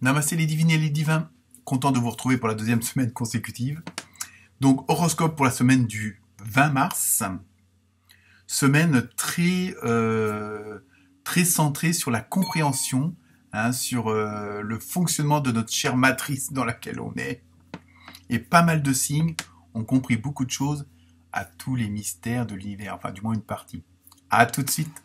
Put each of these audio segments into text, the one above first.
Namasté les divines et les divins, content de vous retrouver pour la deuxième semaine consécutive. Donc horoscope pour la semaine du 20 mars, semaine très centrée sur la compréhension, sur le fonctionnement de notre chère matrice dans laquelle on est. Et pas mal de signes ont compris beaucoup de choses à tous les mystères de l'univers, enfin du moins une partie. À tout de suite.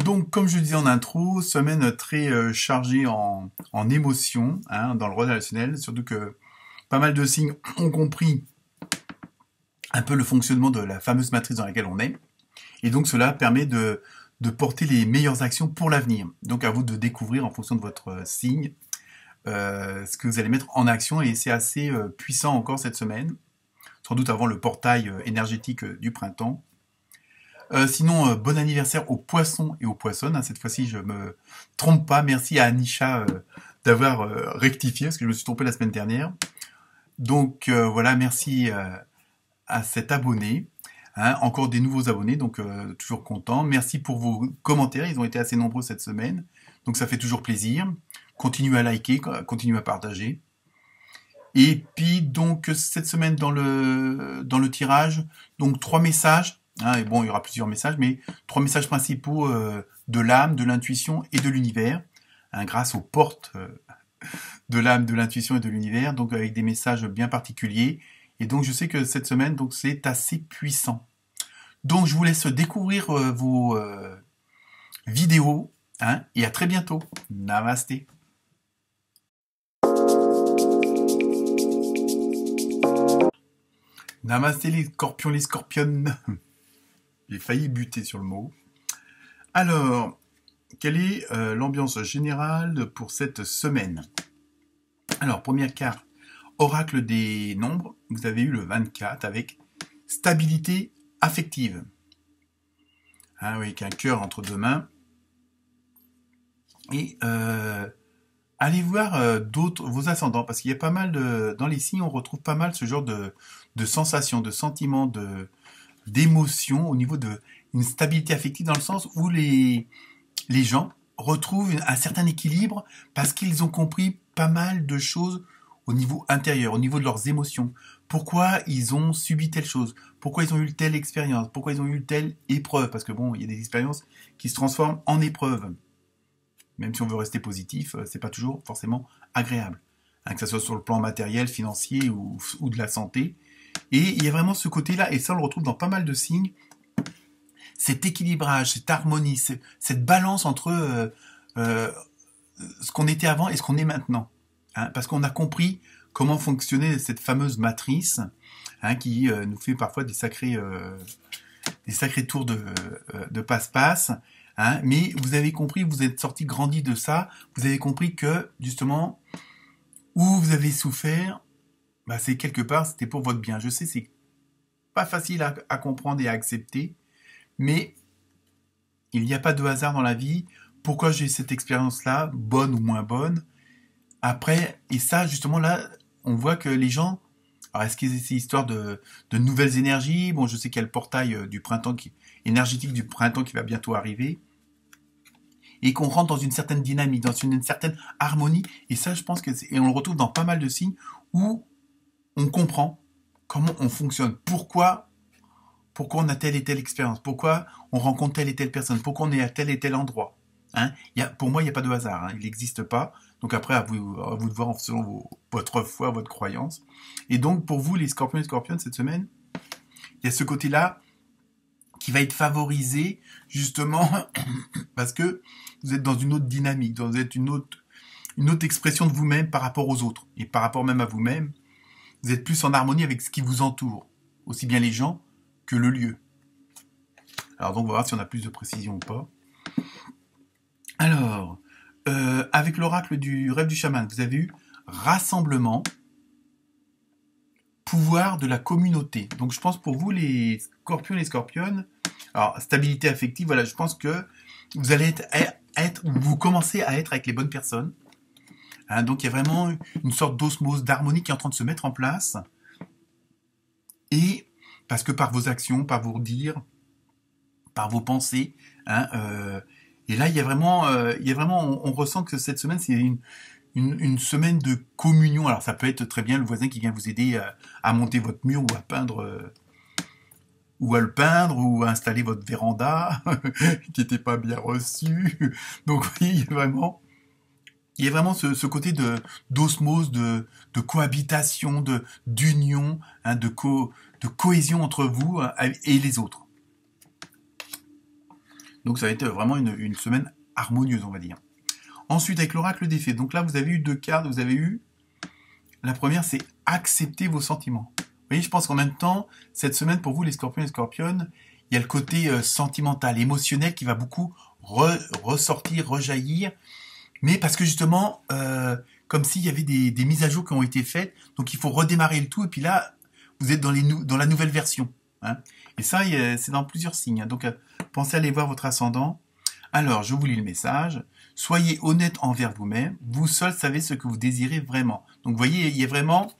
Donc, comme je disais en intro, semaine très chargée en émotions, dans le relationnel, surtout que pas mal de signes ont compris un peu le fonctionnement de la fameuse matrice dans laquelle on est, et donc cela permet de porter les meilleures actions pour l'avenir. Donc à vous de découvrir en fonction de votre signe ce que vous allez mettre en action, et c'est assez puissant encore cette semaine, sans doute avant le portail énergétique du printemps. Sinon, bon anniversaire aux poissons et aux poissonnes. Cette fois-ci, je me trompe pas. Merci à Anisha d'avoir rectifié, parce que je me suis trompé la semaine dernière. Donc voilà, merci à cet abonné. Encore des nouveaux abonnés, donc toujours content. Merci pour vos commentaires, ils ont été assez nombreux cette semaine. Donc ça fait toujours plaisir. Continuez à liker, continuez à partager. Et puis donc cette semaine dans le tirage, donc 3 messages. Et bon, il y aura plusieurs messages, mais 3 messages principaux de l'âme, de l'intuition et de l'univers, grâce aux portes de l'âme, de l'intuition et de l'univers, donc avec des messages bien particuliers. Et donc je sais que cette semaine, donc c'est assez puissant. Donc je vous laisse découvrir vos vidéos, et à très bientôt. Namasté. Namasté les scorpions, les scorpionnes. J'ai failli buter sur le mot. Alors, quelle est l'ambiance générale pour cette semaine? Alors, première carte, oracle des nombres. Vous avez eu le 24 avec stabilité affective. Oui, avec un cœur entre deux mains. Et allez voir vos ascendants, parce qu'il y a pas mal dans les signes, on retrouve pas mal ce genre de sensations, de sentiments, d'émotions au niveau d'une stabilité affective, dans le sens où les gens retrouvent un certain équilibre parce qu'ils ont compris pas mal de choses au niveau intérieur, au niveau de leurs émotions. Pourquoi ils ont subi telle chose, pourquoi ils ont eu telle expérience, pourquoi ils ont eu telle épreuve, parce que bon, il y a des expériences qui se transforment en épreuves. Même si on veut rester positif, c'est pas toujours forcément agréable. Que ce soit sur le plan matériel, financier ou de la santé. Et il y a vraiment ce côté-là, et ça on le retrouve dans pas mal de signes, cet équilibrage, cette harmonie, cette balance entre ce qu'on était avant et ce qu'on est maintenant. Parce qu'on a compris comment fonctionnait cette fameuse matrice, qui nous fait parfois des sacrés tours de passe-passe. Mais vous avez compris, vous êtes sorti grandi de ça, vous avez compris que, justement, où vous avez souffert, c'est quelque part, c'était pour votre bien. Je sais, c'est pas facile à comprendre et à accepter, mais il n'y a pas de hasard dans la vie. Pourquoi j'ai cette expérience-là, bonne ou moins bonne? Après, et ça, justement, là, on voit que les gens... Alors, est-ce que c'est histoire de nouvelles énergies? Bon, je sais qu'il y a le portail du printemps énergétique du printemps qui va bientôt arriver. Et qu'on rentre dans une certaine dynamique, dans une certaine harmonie. Et ça, je pense que et on le retrouve dans pas mal de signes où on comprend comment on fonctionne, pourquoi on a telle et telle expérience, pourquoi on rencontre telle et telle personne, pourquoi on est à tel et tel endroit. Pour moi, il n'y a pas de hasard, il n'existe pas. Donc après, à vous de voir selon votre foi, votre croyance. Et donc, pour vous, les scorpions et scorpionnes, cette semaine, il y a ce côté-là qui va être favorisé, justement, parce que vous êtes dans une autre dynamique, vous êtes une autre expression de vous-même par rapport aux autres, et par rapport même à vous-même. Vous êtes plus en harmonie avec ce qui vous entoure, aussi bien les gens que le lieu. Alors donc, on va voir si on a plus de précision ou pas. Alors, avec l'oracle du rêve du chaman, vous avez eu rassemblement, pouvoir de la communauté. Donc je pense pour vous, les scorpions et les scorpionnes, alors stabilité affective, voilà, je pense que vous allez vous commencez à être avec les bonnes personnes. Hein, donc il y a vraiment une sorte d'osmose, d'harmonie qui est en train de se mettre en place. Et parce que par vos actions, par vos dires, par vos pensées, hein, et là il y a vraiment, on ressent que cette semaine c'est une semaine de communion. Alors ça peut être très bien le voisin qui vient vous aider à monter votre mur ou à peindre, ou à le peindre, ou à installer votre véranda qui n'était pas bien reçu. Donc oui, il y a vraiment ce côté d'osmose, de cohabitation, d'union, hein, de cohésion entre vous et les autres. Donc ça va être vraiment une semaine harmonieuse, on va dire. Ensuite, avec l'oracle des fées. Donc là, vous avez eu 2 cartes. Vous avez eu... La première, c'est accepter vos sentiments. Vous voyez, je pense qu'en même temps, cette semaine, pour vous, les scorpions et les scorpionnes, il y a le côté sentimental, émotionnel qui va beaucoup ressortir, rejaillir. Mais parce que justement, comme s'il y avait des mises à jour qui ont été faites. Donc il faut redémarrer le tout. Et puis là, vous êtes dans la nouvelle version. Hein. Et ça, c'est dans plusieurs signes. Hein. Donc pensez à aller voir votre ascendant. Alors, je vous lis le message. Soyez honnête envers vous-même. Vous seul savez ce que vous désirez vraiment. Donc, vous voyez, il y a vraiment...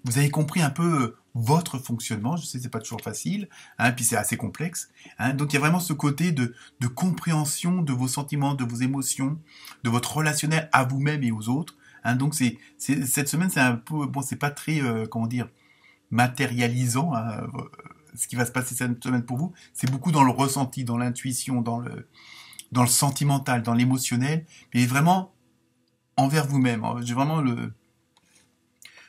Vous avez compris un peu votre fonctionnement. Je sais, c'est pas toujours facile. Hein, puis c'est assez complexe. Hein, donc, il y a vraiment ce côté de compréhension de vos sentiments, de vos émotions, de votre relationnel à vous-même et aux autres. Hein, donc, cette semaine, c'est un peu... Bon, c'est pas très... comment dire matérialisant, hein, ce qui va se passer cette semaine pour vous. C'est beaucoup dans le ressenti, dans l'intuition, dans le sentimental, dans l'émotionnel, mais vraiment envers vous-même. J'ai vraiment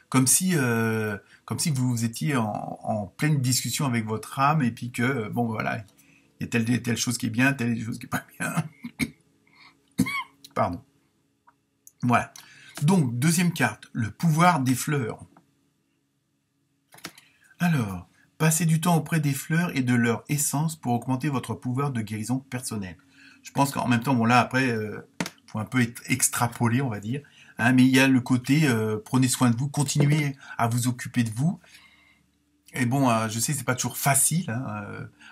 comme si vous étiez en pleine discussion avec votre âme et puis que bon voilà, il y a telle chose qui est bien, telle chose qui est pas bien. Pardon. Voilà. Donc deuxième carte, le pouvoir des fleurs. Alors, passez du temps auprès des fleurs et de leur essence pour augmenter votre pouvoir de guérison personnelle. Je pense qu'en même temps, bon là après, faut un peu extrapoler, on va dire. Hein, mais il y a le côté, prenez soin de vous, continuez à vous occuper de vous. Et bon, je sais, c'est pas toujours facile hein,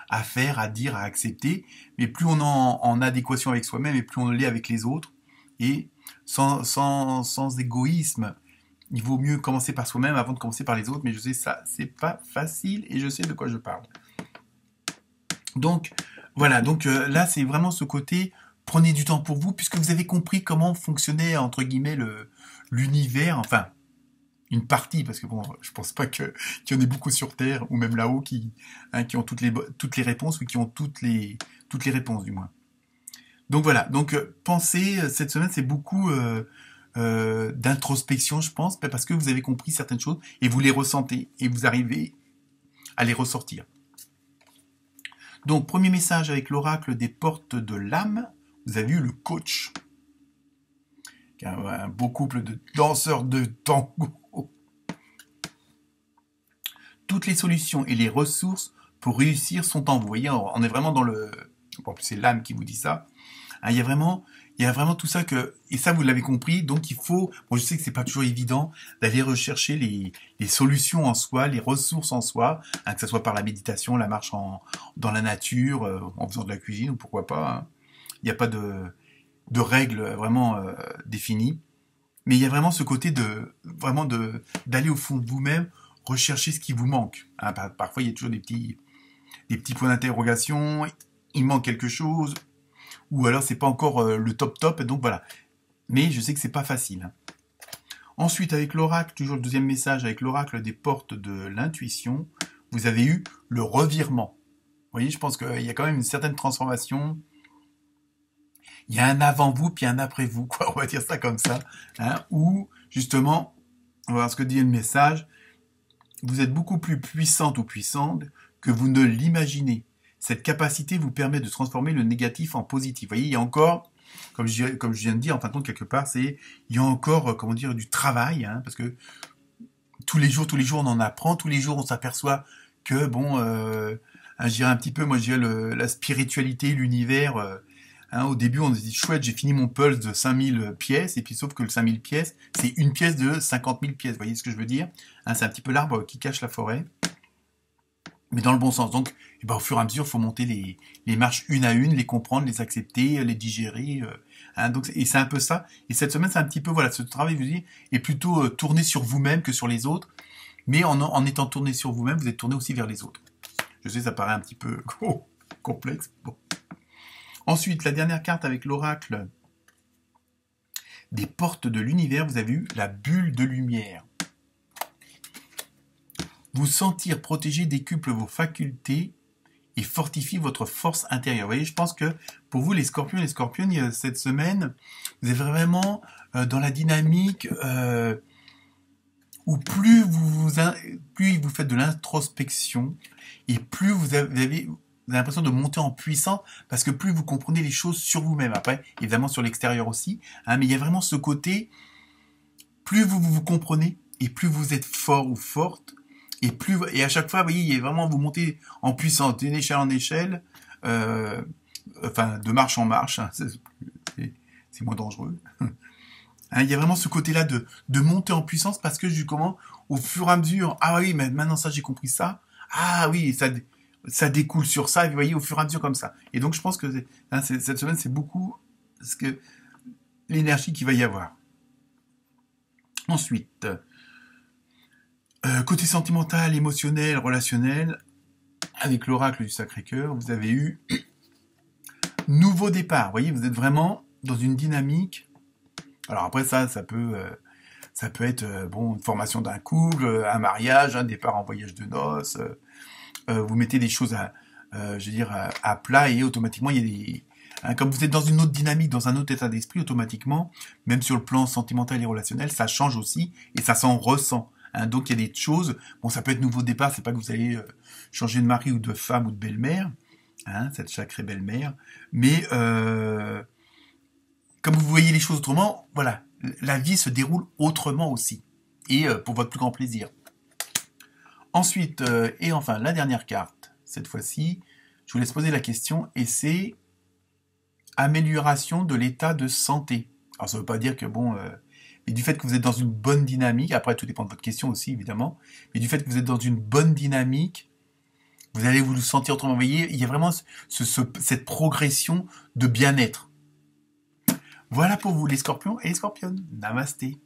à faire, à dire, à accepter. Mais plus on est en adéquation avec soi-même et plus on l'est avec les autres. Et sans égoïsme. Il vaut mieux commencer par soi-même avant de commencer par les autres, mais je sais ça, c'est pas facile et je sais de quoi je parle. Donc, voilà, donc là, c'est vraiment ce côté, prenez du temps pour vous, puisque vous avez compris comment fonctionnait, entre guillemets, l'univers, enfin, une partie, parce que bon, je pense pas qu'il y en ait beaucoup sur Terre, ou même là-haut, qui ont toutes les réponses, ou qui ont toutes les réponses, du moins. Donc voilà, donc pensez, cette semaine, c'est beaucoup... d'introspection, je pense, parce que vous avez compris certaines choses et vous les ressentez et vous arrivez à les ressortir. Donc, premier message avec l'oracle des portes de l'âme, vous avez eu le coach. Un beau couple de danseurs de tango. Toutes les solutions et les ressources pour réussir sont en vous. Vous voyez, on est vraiment dans le... Bon, c'est l'âme qui vous dit ça. Hein, il y a vraiment tout ça et ça vous l'avez compris, donc il faut, bon je sais que c'est pas toujours évident d'aller rechercher les solutions en soi, les ressources en soi, hein, que ce soit par la méditation, la marche dans la nature, en faisant de la cuisine ou pourquoi pas, hein. Il n'y a pas de règles vraiment définies, mais il y a vraiment ce côté d'aller au fond de vous-même, rechercher ce qui vous manque. Hein, parfois il y a toujours des petits points d'interrogation, il manque quelque chose, ou alors c'est pas encore le top, et donc voilà. Mais je sais que c'est pas facile. Hein. Ensuite, avec l'oracle, toujours le deuxième message, avec l'oracle des portes de l'intuition, vous avez eu le revirement. Vous voyez, je pense qu'il y a quand même une certaine transformation. il y a un avant vous, puis un après vous, quoi. On va dire ça comme ça. Hein, ou, justement, on va voir ce que dit le message. Vous êtes beaucoup plus puissante ou puissante que vous ne l'imaginez. Cette capacité vous permet de transformer le négatif en positif. Vous voyez, il y a encore, comme je viens de dire, en fin de compte, quelque part, il y a encore, comment dire, du travail, hein, parce que tous les jours, on en apprend, tous les jours, on s'aperçoit que, bon, je dirais un petit peu, moi, je dirais la spiritualité, l'univers, hein, au début, on se dit, chouette, j'ai fini mon pulse de 5000 pièces, et puis sauf que le 5000 pièces, c'est une pièce de 50 000 pièces. Vous voyez ce que je veux dire? Hein, c'est un petit peu l'arbre qui cache la forêt, mais dans le bon sens. Donc, eh ben, au fur et à mesure, il faut monter les marches une à une, les comprendre, les accepter, les digérer. Hein, donc, et c'est un peu ça. Et cette semaine, c'est un petit peu, voilà, ce travail, je vous dis, est plutôt tourné sur vous-même que sur les autres. Mais en étant tourné sur vous-même, vous êtes tourné aussi vers les autres. Je sais, ça paraît un petit peu complexe. Bon. Ensuite, la dernière carte avec l'oracle des portes de l'univers, vous avez eu la bulle de lumière. Vous sentir protégé décuple vos facultés et fortifie votre force intérieure. Vous voyez, je pense que pour vous, les scorpions, cette semaine, vous êtes vraiment dans la dynamique où plus vous faites de l'introspection et plus vous avez l'impression de monter en puissance parce que plus vous comprenez les choses sur vous-même. Après, évidemment sur l'extérieur aussi, hein, mais il y a vraiment ce côté, plus vous comprenez et plus vous êtes fort ou forte, et à chaque fois, vous voyez, il y a vraiment, vous montez en puissance, d'une échelle en échelle, enfin, de marche en marche, hein, c'est moins dangereux. Hein, il y a vraiment ce côté-là de monter en puissance parce que au fur et à mesure, ah oui, mais maintenant ça, j'ai compris ça, ah oui, ça découle sur ça, et vous voyez, au fur et à mesure comme ça. Et donc, je pense que cette semaine, c'est beaucoup l'énergie qu'il va y avoir. Ensuite, côté sentimental, émotionnel, relationnel, avec l'oracle du Sacré-Cœur, vous avez eu nouveau départ. Vous voyez, vous êtes vraiment dans une dynamique. Alors après ça peut être bon, une formation d'un couple, un mariage, un départ en voyage de noces. Vous mettez des choses à plat et automatiquement il y a des comme vous êtes dans une autre dynamique, dans un autre état d'esprit, automatiquement, même sur le plan sentimental et relationnel, ça change aussi et ça s'en ressent. Hein, donc il y a des choses, bon ça peut être nouveau départ, c'est pas que vous allez changer de mari ou de femme ou de belle-mère, hein, cette sacrée belle-mère, mais comme vous voyez les choses autrement, voilà, la vie se déroule autrement aussi, et pour votre plus grand plaisir. Ensuite, et enfin, la dernière carte, cette fois-ci, je vous laisse poser la question, et c'est amélioration de l'état de santé. Alors ça ne veut pas dire que, bon, mais du fait que vous êtes dans une bonne dynamique, après tout dépend de votre question aussi, évidemment, mais du fait que vous êtes dans une bonne dynamique, vous allez vous sentir autrement. Vous voyez, il y a vraiment cette progression de bien-être. Voilà pour vous les scorpions et les scorpionnes. Namasté.